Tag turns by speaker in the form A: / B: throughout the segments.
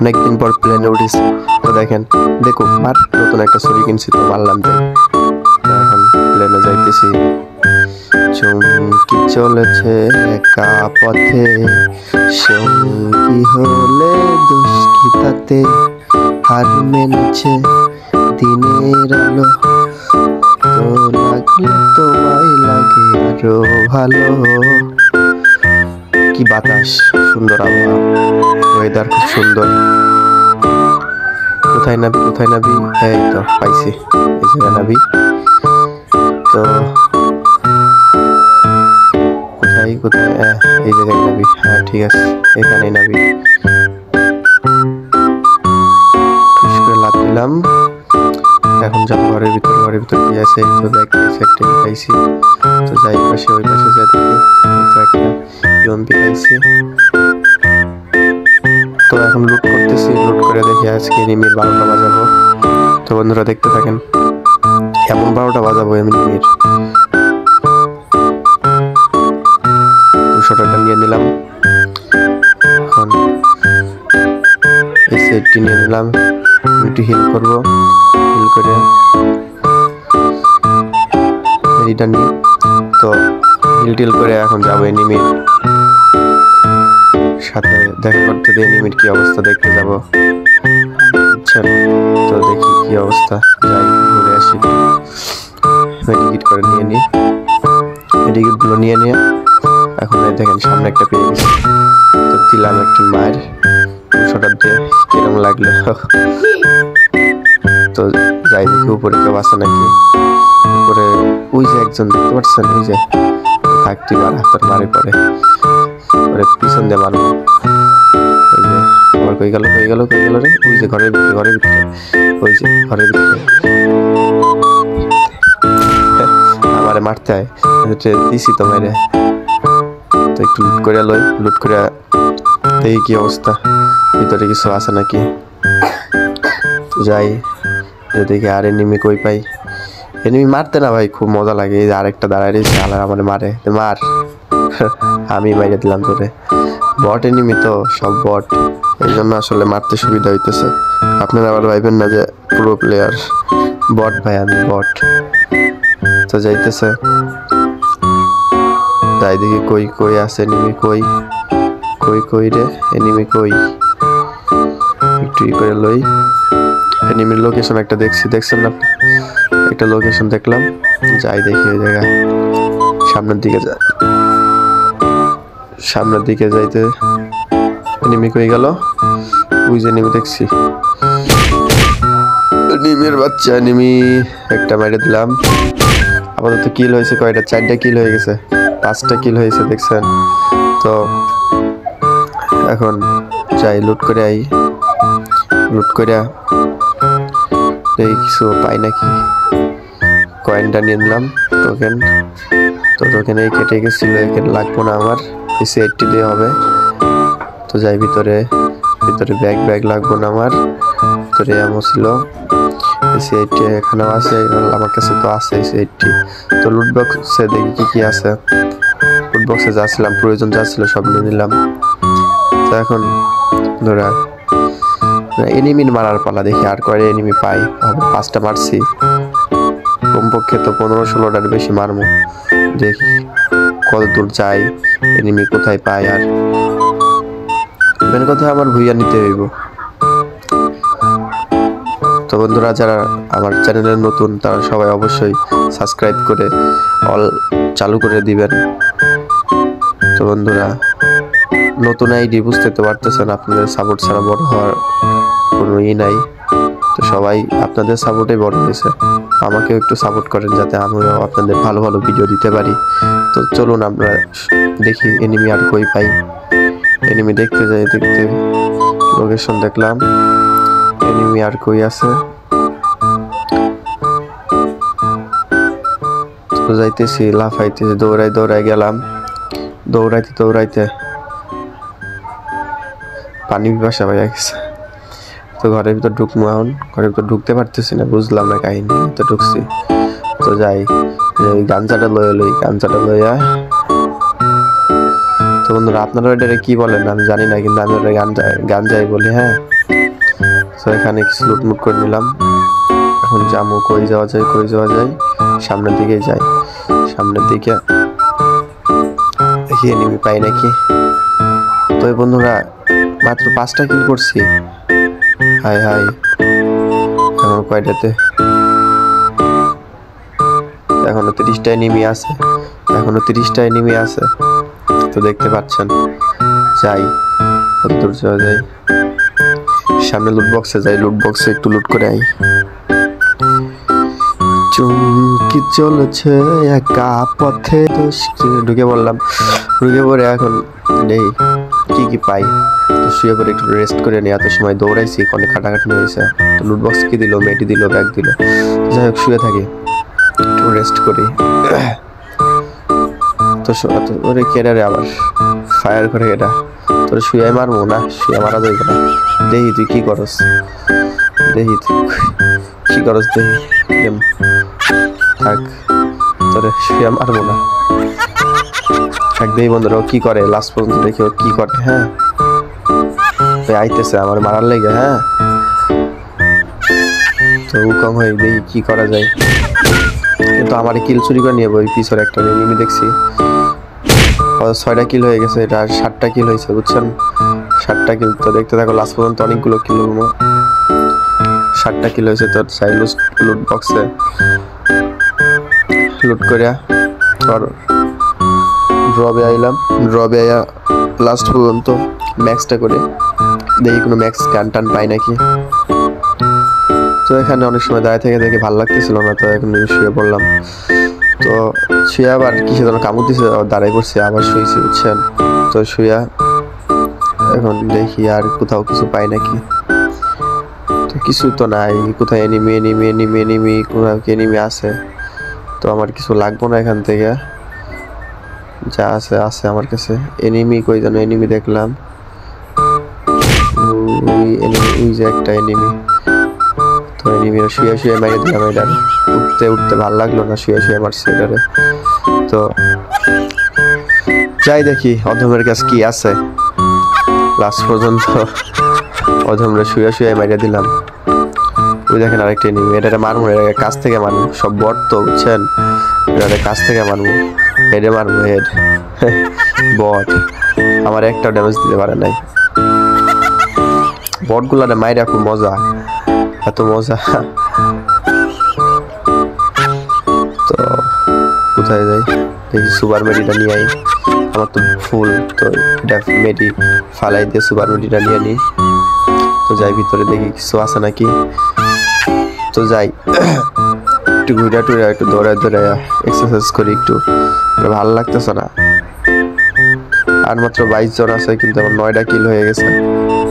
A: অনেকদিন পর প্লেনে উঠেছি। তো দেখেন, দেখো আর নতুন একটা ছুরি কিনছি, তো মারলাম তাই। এখন প্লেনে যাইতেছি। চুমকি চলেছে একা পথে, সঙ্গী হলে দুষ্কৃতাতে, হার মেনেছে দিনের আলো, তো লাগলে তোমায় লাগে আরো ভালো। কি বাতাস, সুন্দর আবহাওয়া, ওয়েদার খুব সুন্দর। কোথায় নাবি, কোথায় নাবি? এই তো পাইছি, এই জায়গায় নাবি। তো কোথায় কোথায়? এই জায়গায় নাবি। হ্যাঁ ঠিক আছে, এখানেই নাবি। ঠুস করে লাফ দিলাম। এখন যাবো ঘরের ভিতর। ঘরের ভিতর কি আছে? তো ব্যাগ পাইছি, একটা পাইছি। তো যাই পাশে, ওই পাশে যা দেখি, তো একটা ইউএমপি পাইছি। তো এখন লুট করতেছি, লুট করে দেখি আজকে এনিমির 12টা বাজাবো। তো বন্ধুরা দেখতে থাকেন, এমন 12টা বাজাবো এনিমির। 200 টাকা নিয়ে নিলাম। এখন এই সেটটি নিয়ে নিলাম, একটু হিল করবো। হিল করে এটা নিয়ে তো হিল টিল করে এখন যাবো এনিমির সাথে দেখা করতে। দিয়ে এনিমির কি অবস্থা দেখতে যাবো, বুঝছেন? তো দেখি কি অবস্থা, যাই ঘুরে আসি। মেডিকেট করে নিয়ে নিই, মেডিকেটগুলো নিয়ে নিয়ে এখন দেখেন সামনে একটা পেয়ে গেছি। তো দিলাম একটু মায়ের 200 দিয়ে, কিরম লাগলো। তো যাই দেখি উপরে কেউ আছে নাকি। উপরে ওই যে একজন দেখতে পাচ্ছেন, ওই যে থাকতি মারা, তোর মারে পরে পরে পিছন দিয়ে মারবো। ওই যে আবার কই গেল, কই গেল, কই গেল রে? ওই যে ঘরের ভিতরে, ঘরের ভিতরে, ওই যে ঘরের ভিতরে আমারে মারতে হয়। দিছি তো মেরে। তো একটু লুট করে লই, লুট করে দেখি কি অবস্থা, ভিতরে কিছু আছে নাকি। তো যাই, দেখি আর এনিমি কই পাই। এনিমি মারতে না ভাই খুব মজা লাগে। এই যে আরেকটা দাঁড়ায় রয়েছে, আলার আমার মারে, মার। আমি মাইরে দিলাম তোরে। বট এনিমি তো, সব বট, এই জন্য আসলে মারতে সুবিধা হইতেছে। আপনারা আবার ভাইবেন না যে প্রো প্লেয়ার। বট ভাই, আমি বট। তো যাইতেছে, যাই দেখি কই কই আছে এনিমি, কই কই কই রে এনিমি কই। একটু ই করে লই। এনিমির লোকেশন একটা দেখছি, দেখছেন না? একটা লোকেশন দেখলাম, যাই দেখি ওই জায়গা। সামনের দিকে যা, সামনের দিকে যাইতে এনিমি কই গেল? ওই যে এনিমি দেখছি, এনিমির বাচ্চা। এনিমি একটা মেরে দিলাম। আপাতত কিল হয়েছে কয়টা? 4টা কিল হয়ে গেছে, 5টা কিল হয়েছে, দেখছেন? তো এখন যাই লুট করে আই। লুট করে এই কিছু পাই নাকি। কয়েনটা নিয়ে নিলাম, টোকেন। তো টোকেন এই কেটে গেছিল, এখানে লাগবো না আমার, এসে 80 দিয়ে হবে। তো যাই ভিতরে, ভিতরে ব্যাগ ব্যাগ লাগবো না আমার। ভিতরে এমন ছিল এসে 80, এখানেও আছে আমার কাছে, তো আছে এসে 80। তো লুট বক্সে দেখি কি কি আছে। লুট বক্সে যা ছিলাম, প্রয়োজন যা ছিল সব নিয়ে নিলাম। তো এখন ধরা এনিমির মারার পালা, দেখি আর কয়টা এনিমি পাই। 5টা মারছি, কমপক্ষে তো 15-16টার বেশি মারবো। দেখি কত দূর যাই, এনিমি কোথায় পাই। আর মেন কথা আমার ভুইয়া নিতে হইব। তো বন্ধুরা যারা আমার চ্যানেলে নতুন, তারা সবাই অবশ্যই সাবস্ক্রাইব করে অল চালু করে দিবেন। তো বন্ধুরা নতুন আইডি, বুঝতে তো পারতেছেন, আপনাদের সাপোর্ট ছাড়া বড় হওয়ার কোনো নাই। তো সবাই আপনাদের সাপোর্টে বড় হয়েছে, আমাকেও একটু সাপোর্ট করেন যাতে আমিও আপনাদের ভালো ভালো ভিডিও দিতে পারি। তো চলুন আমরা দেখি এনিমি আর কই পাই। এনিমি দেখতে যাই, দেখতে লোকেশন দেখলাম, এনিমি আর কই আছে। তো যাইতেছি, লাফাইতেছি, দৌড়াই দৌড়াই গেলাম। দৌড়াইতে দৌড়াইতে পানি পিপাসা পাইয়া গেছে। তো ঘরের ভিতর ঢুকবো, এখন ঘরের ভিতর ঢুকতে পারতেছি না, বুঝলাম না কাহিনী। তো ঢুকছি, তো যাই গাঞ্জাটা লইয়া লই, গাঞ্জাটা লইয়া তো বন্ধুরা আপনারা এটা কি বলেন আমি জানি না, কিন্তু আমি ওটা গাঞ্জাই বলি। হ্যাঁ, তো এখানে কিছু লুটমুট করে নিলাম। এখন যাবো কই যাওয়া যায়, সামনের দিকে যাই। সামনের দিকে দেখি এনিমি পাই নাকি। তো বন্ধুরা মাত্র 5টা কিল করছি। হাই হাই, এখন কয়টাতে? এখনো 30টা এনিমি আছে, তো দেখতে পাচ্ছেন। যাই, কত দূর যাওয়া যায়? সামনে লুট বক্সে যাই, লুট বক্সে একটু লুট করে আই। চুমকি চলেছে একা পথে, ঢুকে পড়লাম। ঢুকে পড়ে এখন নেই কি পাই, তো শুয়ে পরে একটু রেস্ট করে নিই। এত সময় দৌড়াইছি, অনেক খাটাখাটি হয়েছে। তো লুট বক্স কি দিল? মেটি দিল, ব্যাগ দিল। যাই হোক, শুয়ে থাকি, একটু রেস্ট করি। তো ওরে কেডারে আবার ফায়ার করে, এটা তোর শুয়ে মারবো না, শুয়ে মারা যাইব না। দেখি তুই কি করস, দেখি থাক, তোরে শুয়ে মারবো না। থাক, দেখি বন্ধুরা কি করে লাস্ট পর্যন্ত, দেখি ও কি করে। হ্যাঁ, আইতেছে আমার মারার লেগে। হ্যাঁ, তো কম হয়ে দেখি কি করা যায়। কিন্তু আমার কিল চুরি করে নিয়ে ওই পিছর একটা এনিমি দেখছি। 6টা কিল হয়ে গেছে, এটা 7টা কিল হয়েছে, বুঝছেন? 7টা কিল। তো দেখতে থাকো লাস্ট পর্যন্ত, অনেকগুলো কিল। 7টা কিল হয়েছে। তো চাই লুট বক্সে লুট করিয়া আর ড্রবে আইলাম। ড্রবে আইয়া লাস্ট পর্যন্ত ম্যাক্সটা করে দেখি কোনো ম্যাক্স টান পাই নাকি। তো এখানে অনেক সময় দাঁড়িয়ে থেকে দেখে ভালো লাগতেছিল না, তো এখন শুয়ে পড়লাম। তো শুয়ে আবার কিসে যেন কামড় দিছে, দাঁড়াই পড়ছে, আবার শুয়েছি, বুঝছেন? তো শুয়া এখন দেখি আর কোথাও কিছু পাই নাকি। তো কিছু তো নাই, কোথায় এনিমি কোথাও কি এনিমি আছে? তো আমার কিছু লাগবো না এখান থেকে, যা আছে আমার কাছে। এনিমি কই যেন এনিমি দেখলাম, ওই যে একটা এনিমি। তো এনিমি শুয়ে মেরে দিলাম। এটার উঠতে ভাল লাগলো না, শুয়ে মারছে এটারে। তো যাই দেখি অধমের কাছে কি আছে। লাস্ট পর্যন্ত অধমরা শুয়ে মেরে দিলাম। ওই দেখেন আরেকটা এনিমি, এটা মারবো, কাছ থেকে মারবো। সব বট তো, বুঝছেন? এটা কাছ থেকে মারবো, হেডে মারবো, হেড। বট আমার একটাও ড্যামেজ দিতে পারে নাই। বটগুলা মাইরা খুব মজা, এত মজা। তো কোথায় যাই দেখি, সুপার মেডিটা নিয়ে আই। আমার তো ফুল, তো এটা মেডি ফালাই দিয়ে সুপার মেডিটা নিয়ে নিই। তো যাই ভিতরে দেখি কিছু আছে নাকি। তো যাই একটু ঘুরে টুরে, একটু দৌড়ায় এক্সারসাইজ করি একটু, ভালো লাগতেছে না। আর মাত্র 22 জন আছে, কিন্তু আমার 9টা কিল হয়ে গেছে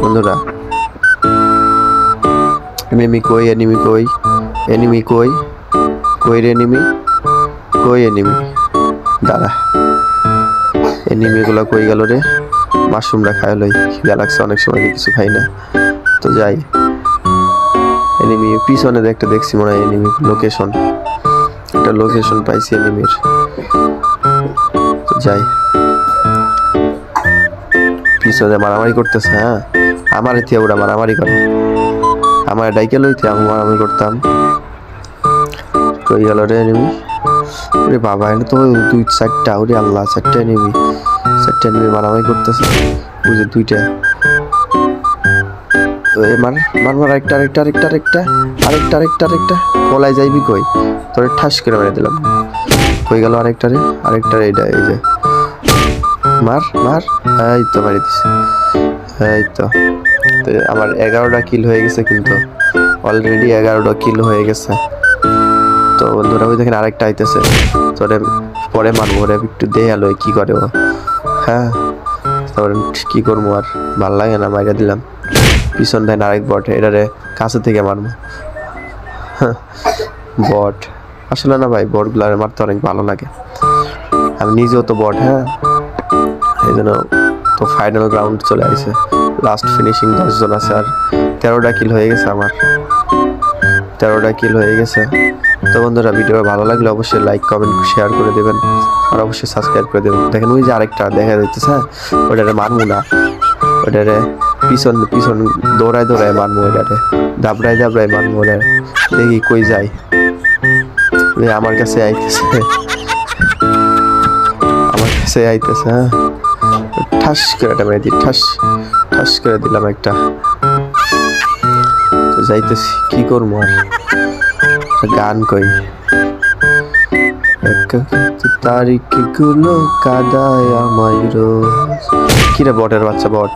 A: বন্ধুরা। এনিমি কই দাঁড়া, এনিমিগুলো কই গেল রে? মাশরুমটা খাই লই, খিদা লাগছে, অনেক সময় কিছু খাই না। তো যাই, এনিমি পিছনে একটা দেখছি মনে হয় এনিমি লোকেশন, একটা লোকেশন পাইছি এনিমির। তো যাই, পিছনে মারামারি করতেছে। হ্যাঁ, আমার এতে ওরা মারামারি করে, আমার ডাইকে লইতে আমি মারামারি করতাম। কই গেল রে এনিমি? রে বাবা, এনে তো 2-4টা, ওরে আল্লাহ, 4টা এনিমি মারামারি করতেছে। ওই যে 2টা, মার আরেকটা পলাই যাইবি কই? তোরে ঠাস করে মেরে দিলাম। কই গেল আরেকটারে? এইটা, এই যে মার, এই তো মারি দিছে। এই তো আমার 11টা কিল হয়ে গেছে, কিন্তু অলরেডি 11টা কিল হয়ে গেছে। তো বন্ধুরা ওই দেখেন আরেকটা আইতেছে, তোরে পরে মারবো, ওরে একটু দেখালো কি করে ও। হ্যাঁ, তারপরে কি করবো, আর ভাল লাগে না, মাইরা দিলাম। পিছন দেন আরেক বট, এটারে কাছে থেকে মারবো। বট আসলে না ভাই, বটগুলো মারতে অনেক ভালো লাগে, আমি নিজেও তো বট। হ্যাঁ, এই জন্য তো ফাইনাল রাউন্ড চলে আসছে, লাস্ট ফিনিশিং 10 জন আছে, আর 13টা কিল হয়ে গেছে আমার, 13টা কিল হয়ে গেছে। তো বন্ধুরা ভিডিও ভালো লাগলে অবশ্যই লাইক কমেন্ট শেয়ার করে দেবেন আর অবশ্যই সাবস্ক্রাইব করে দেবেন। দেখেন ওই যে আরেকটা দেখা যাইতেছে, ওটারে মারবো না, ওটারে পিছন পিছন দৌড়ায় দৌড়ায় মারবো, ওটারে দাবড়ায় দাবড়ায় মারবো, ওটারে দেখি কই যায়। আমার কাছে আইতেছে, আমার কাছে আইতেছে। হ্যাঁ, ঠাস করে একটা মেরে দিই, ঠাস ঠাস করে দিলাম একটা। তো যাইতেছি, কি করবো আর, গান কই তারিখ গুলো কাদায় আমায় রোজ। কিরে বটের বাচ্চা বট,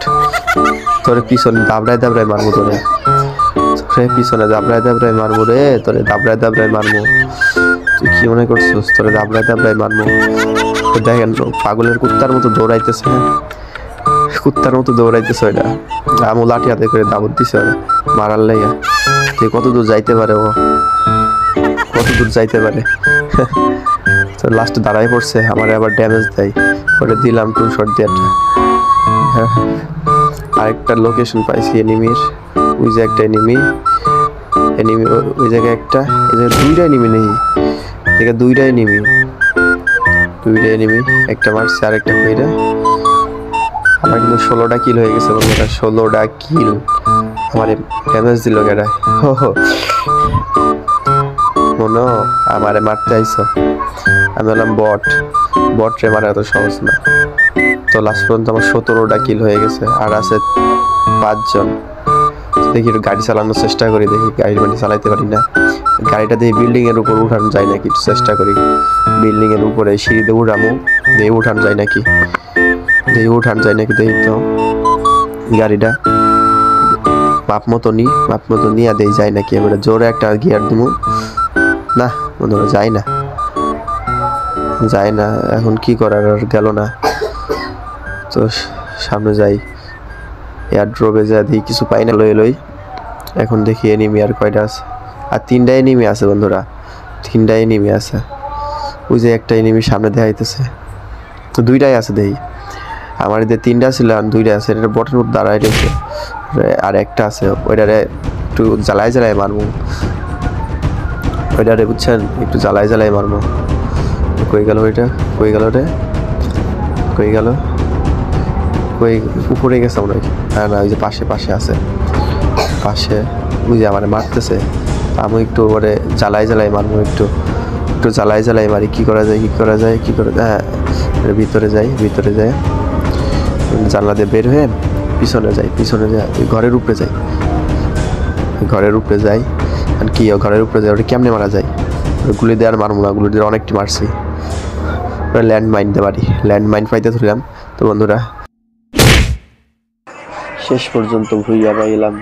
A: তোরে পিছনে দাবড়ায় দাবড়ায় মারবো, তোরে পিছনে দাবড়ায় দাবড়ায় মারবো রে, তোরে দাবড়ায় দাবড়ায় মারবো। তুই কি মনে করছিস তোরে দাবড়ায় দাবড়ায় মারবো? দেখেন পাগলের কুত্তার মতো দৌড়াইতেছে, কুত্তার মতো দৌড়াইতেছে। ওইটা আমু লাঠি হাতে করে দাবত দিছে ওরা মারার লাইগা। তুই কত দূর যাইতে পারে, ও কত দূর যাইতে পারে। তো লাস্টে দাঁড়াই পড়ছে, আমার আবার ড্যামেজ দেয়, ওটা দিলাম 2 শট দিয়ে একটা। আরেকটা লোকেশন পাইছি এনিমির, ওই যে একটা এনিমি ওই জায়গায় একটা, এই জায়গায় 2টা এনিমি নেই, দেখে 2টা এনিমি একটা মারছে আর একটা কইরা। আমার কিন্তু 16টা কিল হয়ে গেছে বন্ধুরা, 16টা কিল। আমার ড্যামেজ দিল গেরা, মনে আমারে মারতে আইসো, আমি বললাম বট রে মারা এত সহজ না। তো লাস্ট পর্যন্ত আমার 17টা কিল হয়ে গেছে, আর আছে 5 জন। দেখি একটু গাড়ি চালানোর চেষ্টা করি, দেখি গাড়ি চালাইতে পারি না। গাড়িটা দেখি বিল্ডিং এর উপর উঠানো যায় নাকি, একটু চেষ্টা করি। বিল্ডিং এর উপরে সিঁড়িতে উঠামো, দেখি উঠানো যায় নাকি, দেখি তো গাড়িটা মাপ মতো নিয়ে দেই যায় নাকি। এবারে জোরে একটা গিয়ার দিব, না বন্ধুরা যায় না। এখন কি করার, আর গেল না। তো সামনে যাই, এয়ার ড্রপে যা দেখি কিছু পাই না, লই। এখন দেখি এনিমি আর কয়টা আছে, আর 3টা এনিমি আছে বন্ধুরা, 3টা এনিমি আছে। ওই যে একটা এনিমি সামনে দেখাইতেছে, তো 2টাই আছে দেখি। আমার এদের 3টা ছিল, আর 2টা আছে, এটা বটের মধ্যে দাঁড়ায় রয়েছে। আর একটা আছে, ওইটারে একটু জ্বালায় মারবো, ওইটারে বুঝছেন, একটু জ্বালায় মারবো। কই গেল ওইটা, কই গেল উপরে গেছে মনে হয়। হ্যাঁ না, ওই যে পাশে আছে, ওই যে আমার মারতেছে। আমি একটু ওরে জ্বালায় মারবো, একটু জ্বালায় মারি। কি করা যায়, হ্যাঁ ভিতরে যাই, জানলা দিয়ে বের হয়ে পিছনে যাই, ওই ঘরের উপরে যাই, আর কি ঘরের উপরে যাই। ওটা কেমনে মারা যায়, গুলি দিয়ে আর মারবো না, গুলি দিয়ে অনেকটি মারছি। ওটা ল্যান্ডমাইন পাইতে ধরলাম। তো বন্ধুরা শেষ পর্যন্ত ভুইয়া পাইলাম।